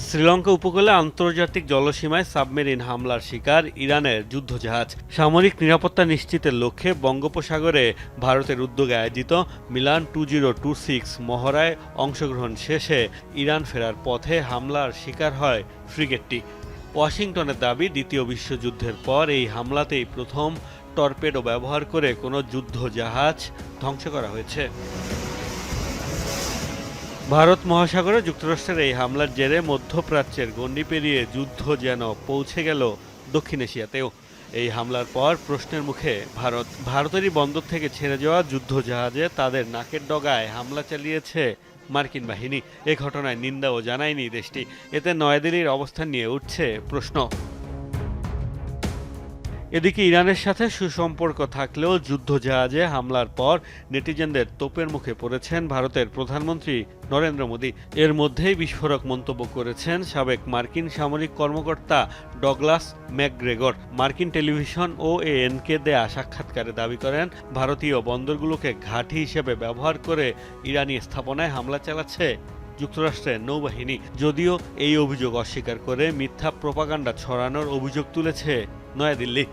শ্রীলঙ্কা উপকূলে আন্তর্জাতিক জলসীমায় সাবমেরিন হামলার শিকার ইরানের যুদ্ধজাহাজ। সামরিক নিরাপত্তা নিশ্চিতের লক্ষ্যে বঙ্গোপসাগরে ভারতের উদ্যোগে আয়োজিত মিলান 2026 মহড়ায় অংশগ্রহণ শেষে ইরান ফেরার পথে হামলার শিকার হয় ফ্রিগেটটি। ওয়াশিংটনের দাবি, দ্বিতীয় বিশ্বযুদ্ধের পর এই হামলাতেই প্রথম টর্পেডো ব্যবহার করে কোনো যুদ্ধজাহাজ ধ্বংস করা হয়েছে। ভারত মহাসাগরে যুক্তরাষ্ট্রের এই হামলার জেরে মধ্যপ্রাচ্যের গণ্ডি পেরিয়ে যুদ্ধ যেন পৌঁছে গেল দক্ষিণ এশিয়াতেও। এই হামলার পর প্রশ্নের মুখে ভারতেরই বন্দর থেকে ছেড়ে যাওয়া যুদ্ধজাহাজে তাদের নাকের ডগায় হামলা চালিয়েছে মার্কিন বাহিনী। এ ঘটনায় নিন্দাও জানায়নি দেশটি। এতে নয়াদিল্লির অবস্থান নিয়ে উঠছে প্রশ্ন। এদিকে ইরানের সাথে সুসম্পর্ক থাকলেও যুদ্ধজাহাজে হামলার পর নেটিজেনদের তোপের মুখে পড়েছেন ভারতের প্রধানমন্ত্রী নরেন্দ্র মোদী। এর মধ্যেই বিস্ফোরক মন্তব্য করেছেন সাবেক মার্কিন সামরিক কর্মকর্তা ডগলাস ম্যাকগ্রেগর। মার্কিন টেলিভিশন ও এএনকে দেয়া সাক্ষাৎকারে দাবি করেন, ভারতীয় বন্দরগুলোকে ঘাঁটি হিসেবে ব্যবহার করে ইরানি স্থাপনায় হামলা চালাচ্ছে যুক্তরাষ্ট্রের নৌবাহিনী। যদিও এই অভিযোগ অস্বীকার করে মিথ্যা প্রোপাগান্ডা ছড়ানোর অভিযোগ তুলেছে নয়াদিল্লি।